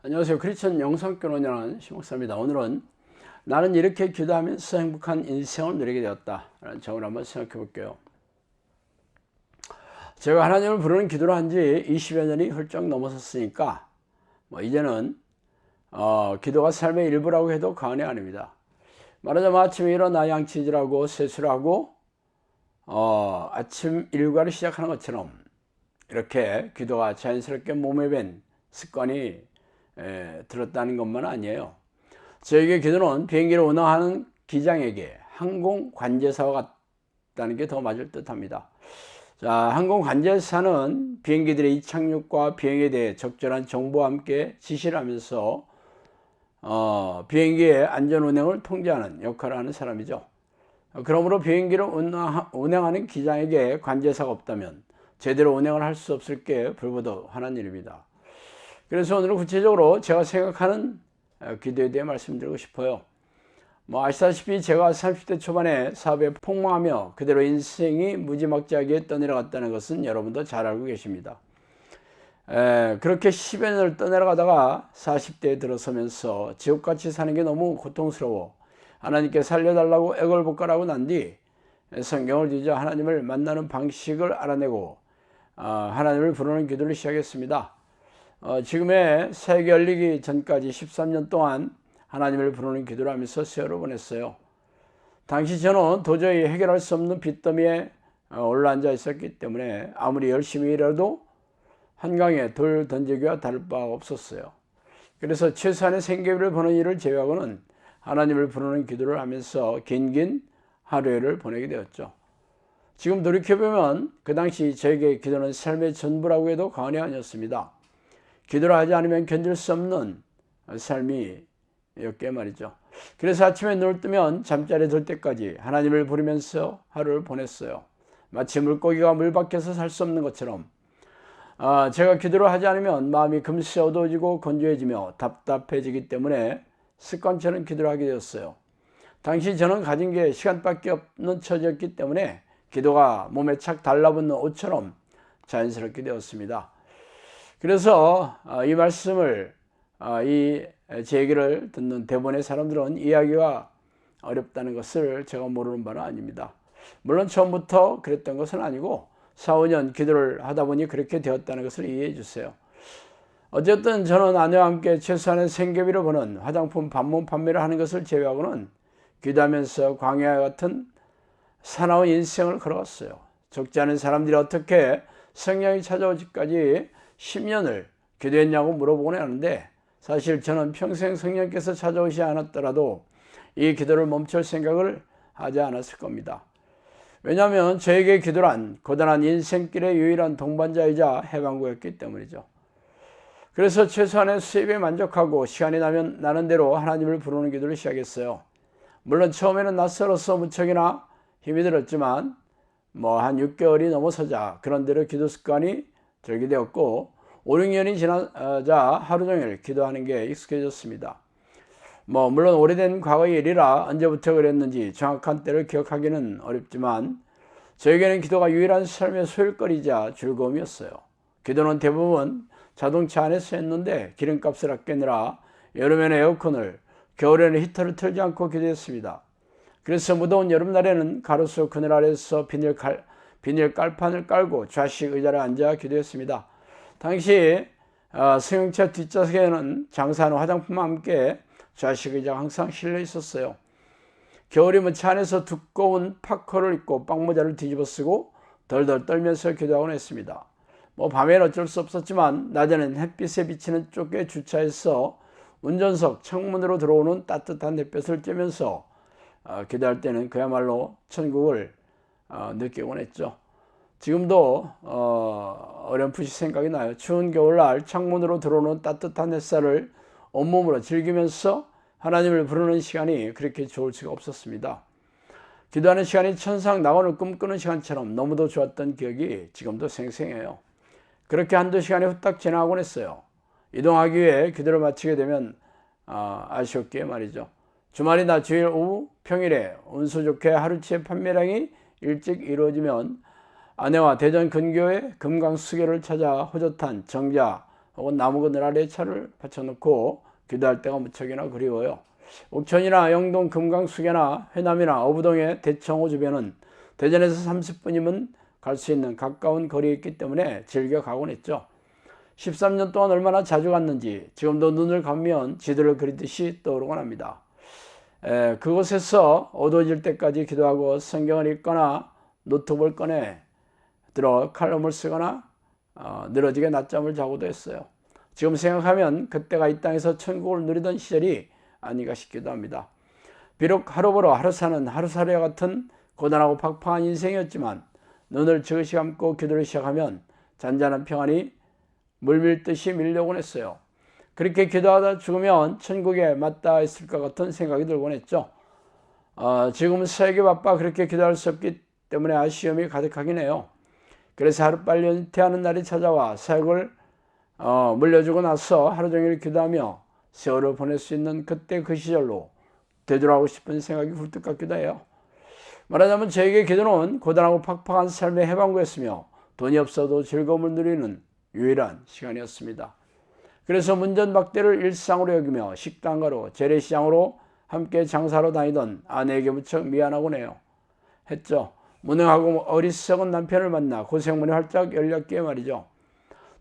안녕하세요. 크리스천 영성교로 운영하는 심목사입니다. 오늘은 나는 이렇게 기도하면서 행복한 인생을 누리게 되었다 라는 제목을 한번 생각해 볼게요. 제가 하나님을 부르는 기도를 한 지 20여 년이 훌쩍 넘어섰으니까 이제는 기도가 삶의 일부라고 해도 과언이 아닙니다. 말하자면 아침에 일어나 양치질하고 세수를 하고 아침 일과를 시작하는 것처럼 이렇게 기도가 자연스럽게 몸에 밴 습관이 들었다는 것만 아니에요. 저에게 기도는 비행기를 운항하는 기장에게 항공 관제사와 같다는 게 더 맞을 듯합니다. 자, 항공 관제사는 비행기들의 이착륙과 비행에 대해 적절한 정보와 함께 지시를 하면서 비행기의 안전 운행을 통제하는 역할을 하는 사람이죠. 그러므로 비행기를 운행하는 기장에게 관제사가 없다면 제대로 운행을 할 수 없을 게 불보듯 하는 일입니다. 그래서 오늘은 구체적으로 제가 생각하는 기도에 대해 말씀드리고 싶어요. 아시다시피 제가 30대 초반에 사업에 폭망하며 그대로 인생이 무지막지하게 떠내려갔다는 것은 여러분도 잘 알고 계십니다. 그렇게 10여 년을 떠내려가다가 40대에 들어서면서 지옥같이 사는 게 너무 고통스러워 하나님께 살려달라고 애걸복걸하고 난 뒤 성경을 뒤져 하나님을 만나는 방식을 알아내고 하나님을 부르는 기도를 시작했습니다. 지금의 세계 열리기 전까지 13년 동안 하나님을 부르는 기도를 하면서 세월을 보냈어요. 당시 저는 도저히 해결할 수 없는 빚더미에 올라앉아 있었기 때문에 아무리 열심히 일해도 한강에 돌 던지기와 다를 바가 없었어요. 그래서 최소한의 생계비를 버는 일을 제외하고는 하나님을 부르는 기도를 하면서 긴긴 하루를 보내게 되었죠. 지금 돌이켜보면 그 당시 저에게 기도는 삶의 전부라고 해도 과언이 아니었습니다. 기도를 하지 않으면 견딜 수 없는 삶이었게 말이죠. 그래서 아침에 눈을 뜨면 잠자리에 들 때까지 하나님을 부르면서 하루를 보냈어요. 마치 물고기가 물 밖에서 살 수 없는 것처럼 제가 기도를 하지 않으면 마음이 금세 어두워지고 건조해지며 답답해지기 때문에 습관처럼 기도를 하게 되었어요. 당시 저는 가진 게 시간밖에 없는 처지였기 때문에 기도가 몸에 착 달라붙는 옷처럼 자연스럽게 되었습니다. 그래서 이 말씀을 제 얘기를 듣는 대부분의 사람들은 이해하기가 어렵다는 것을 제가 모르는 바는 아닙니다. 물론 처음부터 그랬던 것은 아니고 4, 5년 기도를 하다 보니 그렇게 되었다는 것을 이해해 주세요. 어쨌든 저는 아내와 함께 최소한의 생계비를 버는 화장품 반품 판매를 하는 것을 제외하고는 기도하면서 광야 같은 사나운 인생을 걸어갔어요. 적지 않은 사람들이 어떻게 성령이 찾아오기까지 10년을 기도했냐고 물어보곤 하는데 사실 저는 평생 성령께서 찾아오지 않았더라도 이 기도를 멈출 생각을 하지 않았을 겁니다. 왜냐하면 저에게 기도란 고단한 인생길의 유일한 동반자이자 해방구였기 때문이죠. 그래서 최소한의 수입에 만족하고 시간이 나면 나는 대로 하나님을 부르는 기도를 시작했어요. 물론 처음에는 낯설어서 무척이나 힘이 들었지만 한 6개월이 넘어서자 그런대로 기도 습관이 들게 되었고 5, 6년이 지나자 하루 종일 기도하는 게 익숙해졌습니다. 물론 오래된 과거의 일이라 언제부터 그랬는지 정확한 때를 기억하기는 어렵지만 저에게는 기도가 유일한 삶의 소일거리이자 즐거움이었어요. 기도는 대부분 자동차 안에서 했는데 기름값을 아끼느라 여름에는 에어컨을 겨울에는 히터를 틀지 않고 기도했습니다. 그래서 무더운 여름날에는 가로수 그늘 아래서 비닐 깔판을 깔고 좌식 의자를 앉아 기도했습니다. 당시 승용차 뒷좌석에는 장사하는 화장품과 함께 좌식 의자가 항상 실려 있었어요. 겨울이면 차 안에서 두꺼운 파커를 입고 빵모자를 뒤집어 쓰고 덜덜 떨면서 기도하곤 했습니다. 밤에는 어쩔 수 없었지만 낮에는 햇빛에 비치는 쪽에 주차해서 운전석 창문으로 들어오는 따뜻한 햇볕을 쬐면서 기도할 때는 그야말로 천국을 느끼곤 했죠. 지금도 어렴풋이 생각이 나요. 추운 겨울날 창문으로 들어오는 따뜻한 햇살을 온몸으로 즐기면서 하나님을 부르는 시간이 그렇게 좋을 수가 없었습니다. 기도하는 시간이 천상 낙원을 꿈꾸는 시간처럼 너무도 좋았던 기억이 지금도 생생해요. 그렇게 한두 시간이 후딱 지나가곤 했어요. 이동하기 위해 기도를 마치게 되면 아쉬웠기에 말이죠. 주말이나 주일 오후 평일에 운수 좋게 하루치의 판매량이 일찍 이루어지면 아내와 대전 근교의 금강수교를 찾아 호젓한 정자 혹은 나무 그늘 아래에 차를 받쳐놓고 기도할 때가 무척이나 그리워요. 옥천이나 영동 금강수계나 회남이나 어부동의 대청호 주변은 대전에서 30분이면 갈 수 있는 가까운 거리에 있기 때문에 즐겨 가곤 했죠. 13년 동안 얼마나 자주 갔는지 지금도 눈을 감으면 지도를 그리듯이 떠오르곤 합니다. 그곳에서 어두워질 때까지 기도하고 성경을 읽거나 노트북을 꺼내 들어 칼럼을 쓰거나 늘어지게 낮잠을 자고도 했어요. 지금 생각하면 그때가 이 땅에서 천국을 누리던 시절이 아닌가 싶기도 합니다. 비록 하루 벌어 하루 사는 하루살이와 같은 고단하고 팍팍한 인생이었지만 눈을 지그시 감고 기도를 시작하면 잔잔한 평안이 물밀듯이 밀려오곤 했어요. 그렇게 기도하다 죽으면 천국에 맞닿아 있을 것 같은 생각이 들곤 했죠. 지금은 사역에 바빠 그렇게 기도할 수 없기 때문에 아쉬움이 가득하긴 해요. 그래서 하루빨리 은퇴하는 날이 찾아와 사역을 물려주고 나서 하루 종일 기도하며 세월을 보낼 수 있는 그때 그 시절로 되돌아가고 싶은 생각이 굴뚝 같기도 해요. 말하자면 저에게 기도는 고단하고 팍팍한 삶의 해방구였으며 돈이 없어도 즐거움을 누리는 유일한 시간이었습니다. 그래서 문전박대를 일상으로 여기며 식당가로 재래시장으로 함께 장사로 다니던 아내에게 무척 미안하곤 해요. 했죠. 무능하고 어리석은 남편을 만나 고생문이 활짝 열렸기에 말이죠.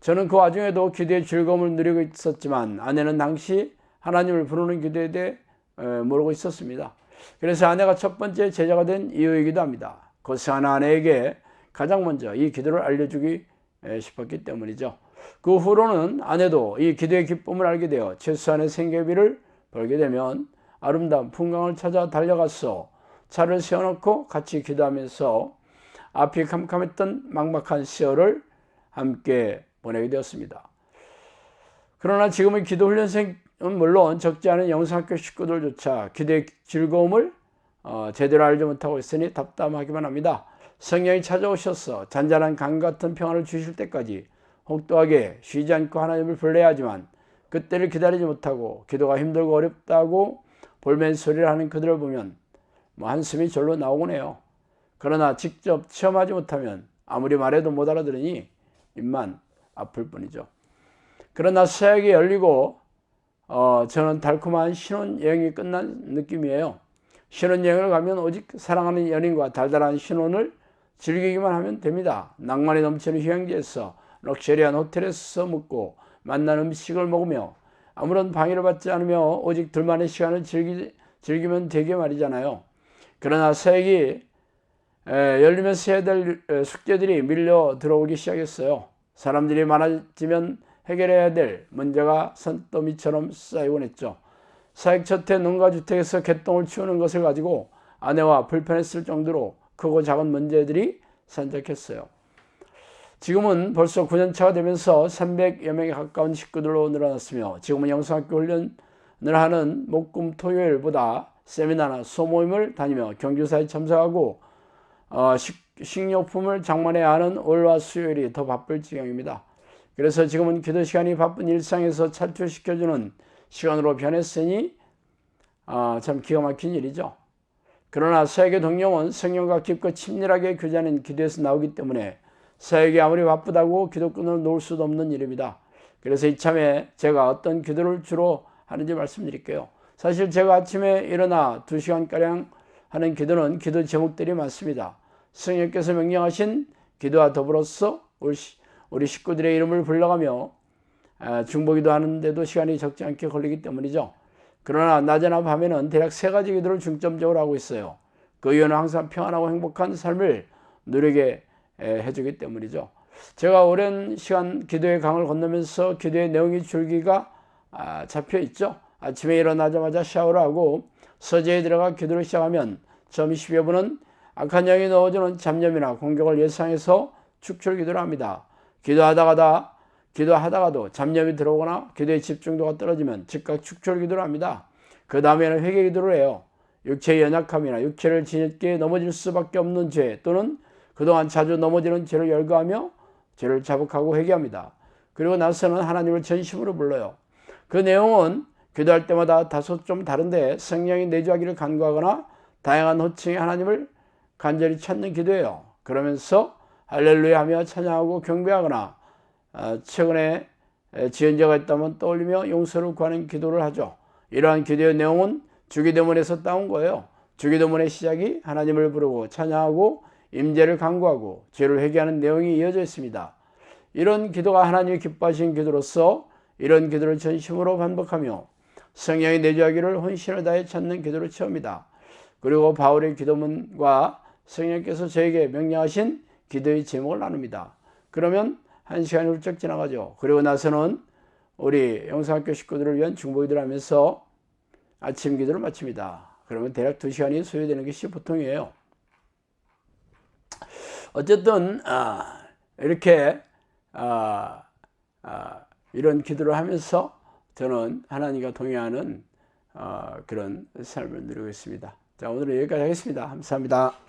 저는 그 와중에도 기도의 즐거움을 누리고 있었지만 아내는 당시 하나님을 부르는 기도에 대해 모르고 있었습니다. 그래서 아내가 첫 번째 제자가 된 이유이기도 합니다. 고생하는 아내에게 가장 먼저 이 기도를 알려주기 싶었기 때문이죠. 그 후로는 아내도 이 기도의 기쁨을 알게 되어 최소한의 생계비를 벌게 되면 아름다운 풍광을 찾아 달려가서 차를 세워놓고 같이 기도하면서 앞이 캄캄했던 막막한 시절을 함께 보내게 되었습니다. 그러나 지금의 기도 훈련생은 물론 적지 않은 영상학교 식구들조차 기도의 즐거움을 제대로 알지 못하고 있으니 답답하기만 합니다. 성령이 찾아오셔서 잔잔한 강 같은 평안을 주실 때까지 혹독하게 쉬지 않고 하나님을 불러야 하지만 그때를 기다리지 못하고 기도가 힘들고 어렵다고 볼멘소리를 하는 그들을 보면 한숨이 절로 나오곤 해요. 그러나 직접 체험하지 못하면 아무리 말해도 못 알아들으니 입만 아플 뿐이죠. 그러나 사역이 열리고 저는 달콤한 신혼여행이 끝난 느낌이에요. 신혼여행을 가면 오직 사랑하는 연인과 달달한 신혼을 즐기기만 하면 됩니다. 낭만이 넘치는 휴양지에서 럭셔리한 호텔에서 묵고 맛난 음식을 먹으며 아무런 방해를 받지 않으며 오직 둘만의 시간을 즐기면 되게 말이잖아요. 그러나 사역이 열리면서 해야 될 숙제들이 밀려 들어오기 시작했어요. 사람들이 많아지면 해결해야 될 문제가 산더미처럼 쌓이곤 했죠. 사역 첫해 농가 주택에서 개똥을 치우는 것을 가지고 아내와 불편했을 정도로 크고 작은 문제들이 산적했어요. 지금은 벌써 9년차가 되면서 300여 명에 가까운 식구들로 늘어났으며 지금은 영성학교 훈련을 하는 목금 토요일보다 세미나나 소모임을 다니며 경주사에 참석하고 식료품을 장만해야 하는 월화 수요일이 더 바쁠 지경입니다. 그래서 지금은 기도 시간이 바쁜 일상에서 탈출시켜주는 시간으로 변했으니 참 기가 막힌 일이죠. 그러나 사역의 동력은 성령과 깊고 친밀하게 교제하는 기도에서 나오기 때문에 사역이 아무리 바쁘다고 기도꾼을 놓을 수도 없는 일입니다. 그래서 이참에 제가 어떤 기도를 주로 하는지 말씀드릴게요. 사실 제가 아침에 일어나 2시간가량 하는 기도는 기도 제목들이 많습니다. 성령께서 명령하신 기도와 더불어서 우리 식구들의 이름을 불러가며 중보기도 하는데도 시간이 적지 않게 걸리기 때문이죠. 그러나 낮이나 밤에는 대략 3가지 기도를 중점적으로 하고 있어요. 그 이유는 항상 평안하고 행복한 삶을 누리게 해주기 때문이죠. 제가 오랜 시간 기도의 강을 건너면서 기도의 내용이 줄기가 잡혀 있죠. 아침에 일어나자마자 샤워를 하고 서재에 들어가 기도를 시작하면 처음 10여 분은 악한 영이 넣어주는 잡념이나 공격을 예상해서 축출 기도를 합니다. 기도하다가도 잡념이 들어오거나 기도의 집중도가 떨어지면 즉각 축출 기도를 합니다. 그 다음에는 회개 기도를 해요. 육체의 연약함이나 육체를 지겹게 넘어질 수밖에 없는 죄 또는 그동안 자주 넘어지는 죄를 열거하며 죄를 자복하고 회개합니다. 그리고 나서는 하나님을 전심으로 불러요. 그 내용은 기도할 때마다 다소 좀 다른데 성령이 내주하기를 간구하거나 다양한 호칭의 하나님을 간절히 찾는 기도예요. 그러면서 할렐루야 하며 찬양하고 경배하거나 최근에 지은 죄가 있다면 떠올리며 용서를 구하는 기도를 하죠. 이러한 기도의 내용은 주기도문에서 따온 거예요. 주기도문의 시작이 하나님을 부르고 찬양하고 임재를 간구하고 죄를 회개하는 내용이 이어져 있습니다. 이런 기도가 하나님이 기뻐하시는 기도로서 이런 기도를 전심으로 반복하며 성령이 내주하기를 혼신을 다해 찾는 기도를 채웁니다. 그리고 바울의 기도문과 성령께서 저에게 명령하신 기도의 제목을 나눕니다. 그러면 1시간이 훌쩍 지나가죠. 그리고 나서는 우리 영상학교 식구들을 위한 중보기도를 하면서 아침 기도를 마칩니다. 그러면 대략 2시간이 소요되는 것이 보통이에요. 어쨌든 이렇게 이런 기도를 하면서 저는 하나님과 동행하는 그런 삶을 누리고 있습니다. 자, 오늘은 여기까지 하겠습니다. 감사합니다.